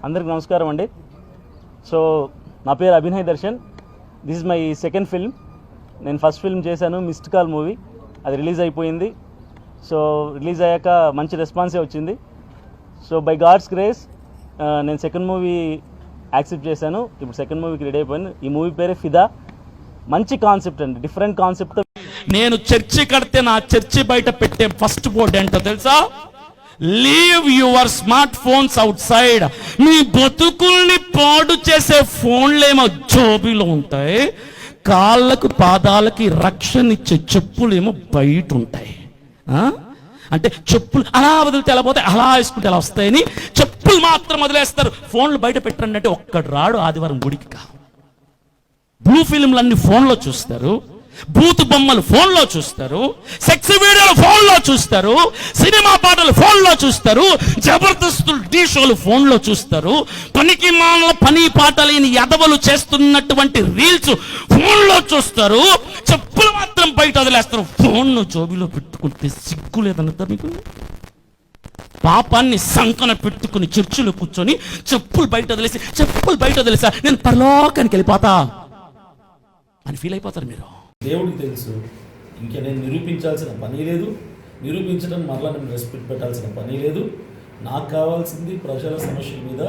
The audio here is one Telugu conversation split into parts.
అందరికి నమస్కారం అండి. సో నా పేరు Abhinay Darshan. This is my second film. నేను ఫస్ట్ ఫిల్మ్ చేశాను మిస్డ్ కాల్ మూవీ, అది రిలీజ్ అయిపోయింది. సో రిలీజ్ అయ్యాక మంచి రెస్పాన్సే వచ్చింది. సో బై గాడ్స్ గ్రేస్ నేను సెకండ్ మూవీ యాక్సెప్ట్ చేశాను. ఇప్పుడు సెకండ్ మూవీకి రెడీ అయిపోయాను. ఈ మూవీ పేరే ఫిదా. మంచి కాన్సెప్ట్ అండి, డిఫరెంట్ కాన్సెప్ట్. నేను చర్చి కడితే నా చర్చి బయట పెట్టే ఫస్ట్ బోర్డు ఏంటో తెలుసా? Leave your smart phones outside. మీ బతుకుల్ని పాడు చేసే ఫోన్లేమో జోబీలో ఉంటాయి, కాళ్ళకు పాదాలకి రక్షణ ఇచ్చే చెప్పులేమో బయట ఉంటాయి. అంటే చెప్పులు అలా వదిలితే ఎలా పోతే అలా వేసుకుంటే ఎలా వస్తాయని చెప్పులు మాత్రం వదిలేస్తారు. ఫోన్లు బయట పెట్టండి అంటే ఒక్కడు రాడు ఆదివారం గుడికి. బ్లూ ఫిల్మ్లన్నీ ఫోన్లో చూస్తారు, బూత్ బొమ్మలు ఫోన్లో చూస్తారు, సెక్స్ వీడియోలు ఫోన్లో చూస్తారు, సినిమా పాటలు ఫోన్లో చూస్తారు, జబర్దస్తులు టీ షోలు ఫోన్లో చూస్తారు, పనికి మానల పని పాటలేని ఎదవలు చేస్తున్నటువంటి రీల్స్ ఫోన్లో చూస్తారు, చెప్పులు మాత్రం బయట వదిలేస్తారు. ఫోన్ను జోబిలో పెట్టుకుంటే సిగ్గు లేదన్నదా మీకు? పాపాన్ని సంకన పెట్టుకుని చర్చిలో కూర్చొని చెప్పులు బయట వదిలేసా నేను పరలోకానికి వెళ్ళిపోతా అని ఫీల్ అయిపోతారు మీరు. దేవుడికి తెలుసు, ఇంకా నేను నిరూపించాల్సిన పని లేదు, నిరూపించడం మరలా నేను రెస్పెక్ట్ పెట్టాల్సిన పని లేదు. నాకు కావాల్సింది ప్రజల సమస్యల మీద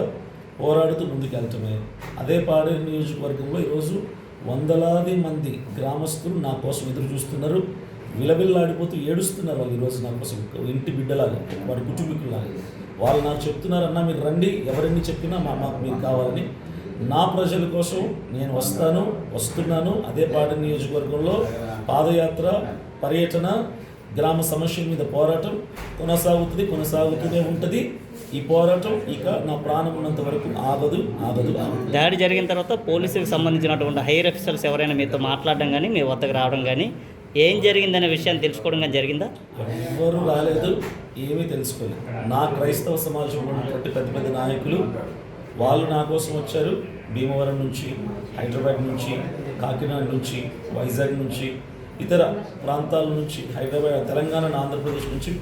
పోరాడుతూ ముందుకెళ్ళటమే. అదే పాడేరు నియోజకవర్గంలో ఈరోజు వందలాది మంది గ్రామస్తులు నా కోసం ఎదురు చూస్తున్నారు, విలవిల్లాడిపోతూ ఏడుస్తున్నారు. వాళ్ళు ఈరోజు నా కోసం ఇంటి బిడ్డలాగా, వాడి కుటుంబీకులాగా. వాళ్ళు నాకు చెప్తున్నారు, అన్న మీరు రండి, ఎవరిని చెప్పినా మాకు మీరు కావాలని. నా ప్రజల కోసం నేను వస్తున్నాను. అదే పాడేరు నియోజకవర్గంలో పాదయాత్ర, పర్యటన, గ్రామ సమస్యల మీద పోరాటం కొనసాగుతూనే ఉంటుంది. ఈ పోరాటం ఇక నా ప్రాణం ఉన్నంత వరకు ఆగదు. దాడి జరిగిన తర్వాత పోలీసులకు సంబంధించినటువంటి హైయర్ ఆఫీసర్స్ ఎవరైనా మీతో మాట్లాడడం కానీ మీ వద్దకు రావడం కానీ ఏం జరిగిందనే విషయాన్ని తెలుసుకోవడం కానీ జరిగిందా? ఎవరు రాలేదు, ఏమీ తెలుసుకోలేదు. నా క్రైస్తవ సమాజంలో ఉన్నటువంటి పెద్ద నాయకులు వాళ్ళు నా కోసం వచ్చారు. భీమవరం నుంచి, హైదరాబాద్ నుంచి, కాకినాడ నుంచి, వైజాగ్ నుంచి, ఇతర ప్రాంతాల నుంచి, హైదరాబాద్, తెలంగాణ, ఆంధ్రప్రదేశ్ నుంచి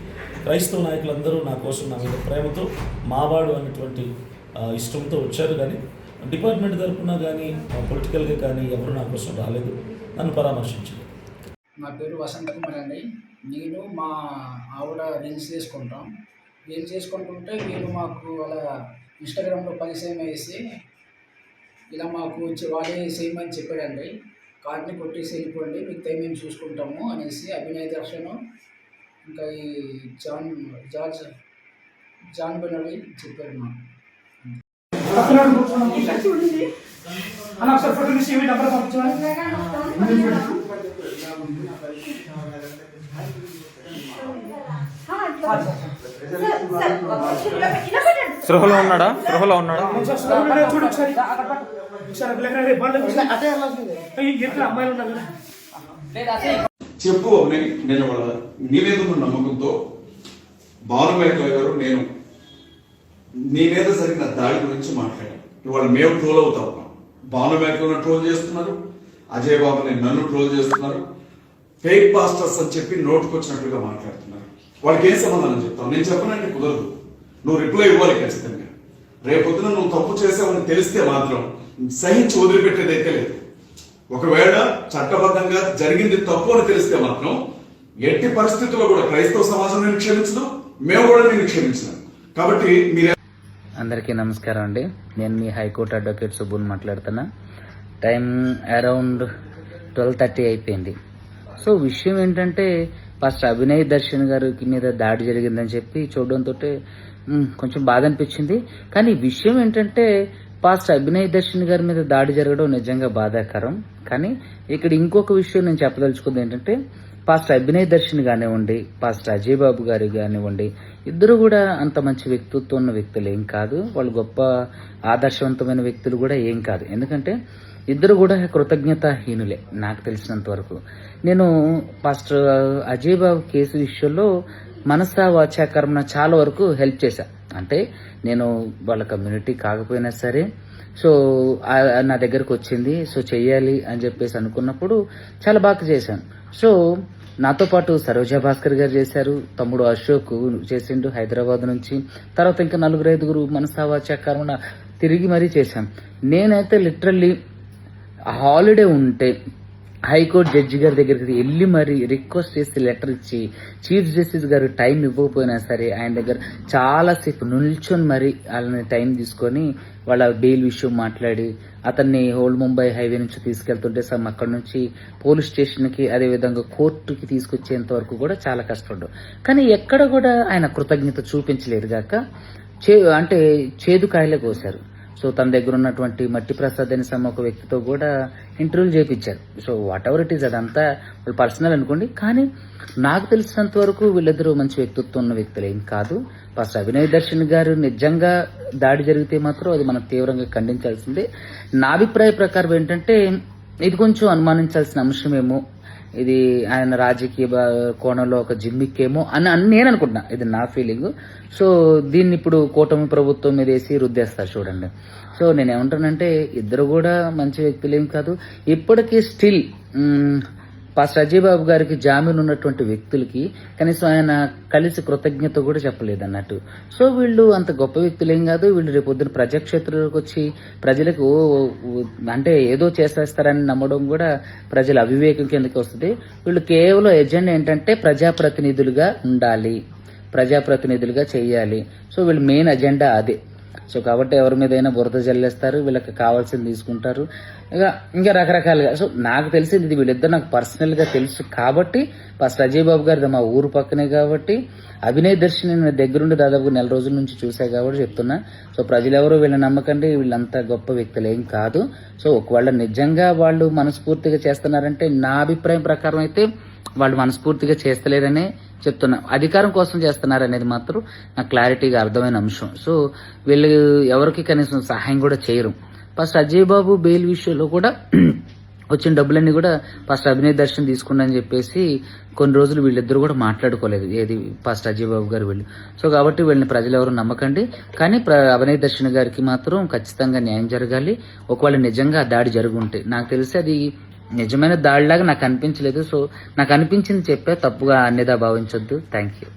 క్రైస్తవ నాయకులందరూ నా కోసం, నా మీద ప్రేమతో, మావాడు అనేటువంటి ఇష్టంతో వచ్చారు. కానీ డిపార్ట్మెంట్ తరఫున కానీ పొలిటికల్గా కానీ ఎవరు నా కోసం రాలేదు, నన్ను పరామర్శించారు. నా పేరు వసంత కుమార్ అండి. నేను మా ఆవిడ రీల్స్ చేసుకుంటుంటే వీళ్ళు మాకు అలా ఇన్స్టాగ్రామ్లో పరిచయం వేసి ఇలా మాకు వాళ్ళే చేయమని చెప్పాడండి. కార్డ్ని కొట్టేసి వెళ్ళిపోండి, మీకు టైం మేము చూసుకుంటాము అనేసి అభినయ్ దర్శన్ ఇంకా ఈ జాన్ బెనోలి చెప్పారు మాకు. సృహలో ఉన్నాడా? చెప్పు నేను నీ మీద ఉన్న నమ్మకంతో భానుమేకల గారు నేను నీ మీద జరిగిన దాడి గురించి మాట్లాడాను. ఇవాళ మేము ట్రోల్ అవుతా ఉన్నాం. భానుమేకలను ట్రోల్ చేస్తున్నారు, అజయ్ బాబుని నన్ను ట్రోల్ చేస్తున్నారు, ఫేక్ పాస్టర్స్ అని చెప్పి నోటుకొచ్చినట్లుగా మాట్లాడుతున్నారు. వాళ్ళకి ఏం సమాధానం చెప్తావు? నేను చెప్పనంటే కుదరదు, నువ్వు రిప్లై ఇవ్వాలి ఖచ్చితంగా. రేపొద్దున నువ్వు తప్పు చేసావని తెలిస్తే మాత్రం సహించి వదిలిపెట్టేదైతే లేదు. ఒకవేళ చట్టబద్ధంగా జరిగింది తప్పు అని తెలిస్తే మాత్రం ఎట్టి పరిస్థితుల్లో కూడా క్రైస్తవ సమాజం నేను క్షమించను, మేము కూడా నేను క్షమించను. కాబట్టి మీరు అందరికీ నమస్కారం అండి. నేను మీ హైకోర్టు అడ్వకేట్ సుబ్బుని మాట్లాడుతున్నా. టైం అరౌండ్ 12:30 అయిపోయింది. సో విషయం ఏంటంటే ఫస్ట్ అభినయ్ దర్శన్ గారికి మీద దాడి జరిగిందని చెప్పి చూడడంతో కొంచెం బాధ అనిపించింది. కానీ విషయం ఏంటంటే పాస్టర్ అభినయ్ దర్శన్ గారి మీద దాడి జరగడం నిజంగా బాధాకరం. కానీ ఇక్కడ ఇంకొక విషయం నేను చెప్పదలుచుకుంది ఏంటంటే పాస్టర్ అభినయ్ దర్శన్ కానివ్వండి, పాస్టర్ అజయ్ బాబు గారు కానివ్వండి, ఇద్దరు కూడా అంత మంచి వ్యక్తిత్వం ఉన్న వ్యక్తులు ఏం కాదు. వాళ్ళు గొప్ప ఆదర్శవంతమైన వ్యక్తులు కూడా ఏం కాదు. ఎందుకంటే ఇద్దరు కూడా కృతజ్ఞతాహీనులే నాకు తెలిసినంత వరకు. నేను పాస్టర్ అజయ్ బాబు కేసు విషయంలో మనసా వాచా కర్మన చాలా వరకు హెల్ప్ చేశా. అంటే నేను వాళ్ళ కమ్యూనిటీ కాకపోయినా సరే సో నా దగ్గరకు వచ్చింది, సో చెయ్యాలి అని చెప్పేసి అనుకున్నప్పుడు చాలా బాగా చేశాను. సో నాతో పాటు సరోజా భాస్కర్ గారు చేశారు, తమ్ముడు అశోక్ చేసిండు హైదరాబాద్ నుంచి, తర్వాత ఇంకా 4-5 మనసావాచ కర్మణ తిరిగి మరీ చేశాం. నేనైతే లిటరల్లీ హాలిడే ఉంటే హైకోర్టు జడ్జి గారి దగ్గరికి వెళ్ళి మరి రిక్వెస్ట్ చేసి లెటర్ ఇచ్చి చీఫ్ జస్టిస్ గారు టైం ఇవ్వకపోయినా సరే ఆయన దగ్గర చాలాసేపు నిల్చొని మరి వాళ్ళని టైం తీసుకొని వాళ్ళ బెయిల్ విషయం మాట్లాడి అతన్ని ఓల్డ్ ముంబై హైవే నుంచి తీసుకెళ్తుంటే సమ్ అక్కడ నుంచి పోలీస్ స్టేషన్కి అదేవిధంగా కోర్టుకి తీసుకొచ్చేంత వరకు కూడా చాలా కష్టపడ్డాడు. కానీ ఎక్కడ కూడా ఆయన కృతజ్ఞత చూపించలేదు గాక అంటే చేదు కాయలే కోసారు. సో తన దగ్గర ఉన్నటువంటి మట్టి ప్రసాద్ అనే ఒక వ్యక్తితో కూడా ఇంటర్వ్యూలు చేయించారు. So what ever it is అదంతా వాళ్ళు పర్సనల్ అనుకోండి, కానీ నాకు తెలిసినంత వరకు వీళ్ళిద్దరూ మంచి వ్యక్తిత్వం ఉన్న వ్యక్తులు ఏం కాదు. ఫస్ట్ అభినయ్ దర్శన్ గారు నిజంగా దాడి జరిగితే మాత్రం అది మనం తీవ్రంగా ఖండించాల్సిందే. నా అభిప్రాయ ప్రకారం ఏంటంటే ఇది కొంచెం అనుమానించాల్సిన అంశమేమో, ఇది ఆయన రాజకీయ కోణంలో ఒక జిమ్మిక్కేమో అని నేను అనుకుంటున్నా. ఇది నా ఫీలింగ్. సో దీన్ని ఇప్పుడు కూటమి ప్రభుత్వం మీద వేసి రుద్దేస్తారు చూడండి. సో నేనేమంటానంటే ఇద్దరు కూడా మంచి వ్యక్తులు ఏం కాదు. ఇప్పటికీ స్టిల్ పాస్టర్ అజయ్ బాబు గారికి జామీన్ ఉన్నటువంటి వ్యక్తులకి కనీసం ఆయన కలిసి కృతజ్ఞత కూడా చెప్పలేదు అన్నట్టు. సో వీళ్ళు అంత గొప్ప వ్యక్తులు ఏం కాదు. వీళ్ళు రేపు పొద్దున ప్రజాక్షేత్రంలోకి వచ్చి ప్రజలకు అంటే ఏదో చేసేస్తారని నమ్మడం కూడా ప్రజల అవివేకం కిందకి వస్తుంది. వీళ్ళు కేవలం ఎజెండా ఏంటంటే ప్రజాప్రతినిధులుగా ఉండాలి, ప్రజాప్రతినిధులుగా చేయాలి. సో వీళ్ళు మెయిన్ అజెండా అదే. సో కాబట్టి ఎవరి మీద అయినా బురద జల్లేస్తారు, వీళ్ళకి కావాల్సింది తీసుకుంటారు, ఇంకా రకరకాలుగా. సో నాకు తెలిసింది ఇది వీళ్ళిద్దరు నాకు పర్సనల్గా తెలుసు కాబట్టి, ఫస్ట్ అజయ్ బాబు గారిది మా ఊరు పక్కనే కాబట్టి, అభినయ్ దర్శన్ నేను దగ్గరుండి దాదాపు 4 రోజుల నుంచి చూసా కాబట్టి చెప్తున్నా. సో ప్రజలెవరూ వీళ్ళని నమ్మకండి, వీళ్ళంతా గొప్ప వ్యక్తులు ఏం కాదు. సో ఒకవేళ నిజంగా వాళ్ళు మనస్ఫూర్తిగా చేస్తున్నారంటే నా అభిప్రాయం ప్రకారం అయితే వాళ్ళు మనస్ఫూర్తిగా చేస్తలేరనే చెప్తున్నా. అధికారం కోసం చేస్తున్నారనేది మాత్రం నాకు క్లారిటీగా అర్థమైన అంశం. సో వీళ్ళు ఎవరికి కనీసం సహాయం కూడా చేయరు. ఫస్ట్ అజయ్ బాబు బెయిల్ విషయంలో కూడా వచ్చిన డబ్బులన్నీ కూడా ఫస్ట్ అభినయ్ దర్శన్ తీసుకున్నారని చెప్పేసి కొన్ని రోజులు వీళ్ళిద్దరు కూడా మాట్లాడుకోలేదు, ఏది ఫస్ట్ అజయ్ బాబు గారు వీళ్ళు. సో కాబట్టి వీళ్ళని ప్రజలు ఎవరు నమ్మకండి. కానీ అభినయ్ దర్శన్ గారికి మాత్రం ఖచ్చితంగా న్యాయం జరగాలి. ఒకవేళ నిజంగా దాడి జరుగుంటే నాకు తెలిసి అది నిజమైన దాడిలాగా నాకు అనిపించలేదు. సో నాకు అనిపించింది చెప్పే, తప్పుగా అన్నిదా భావించొద్దు. Thank you.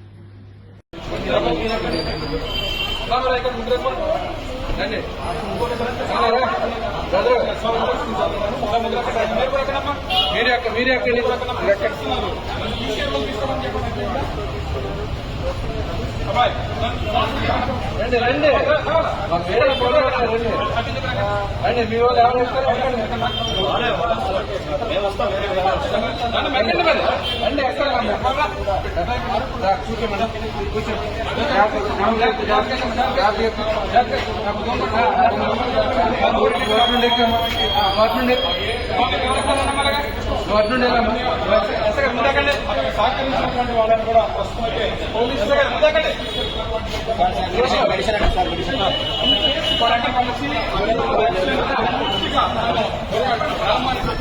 రండి రండి రండి మీ వాళ్ళు ఎవరు వస్తారు రండి ఎక్కడ సహకరించినటువంటి వాళ్ళని కూడా ప్రస్తుతం పోలీసు గ్రామానికి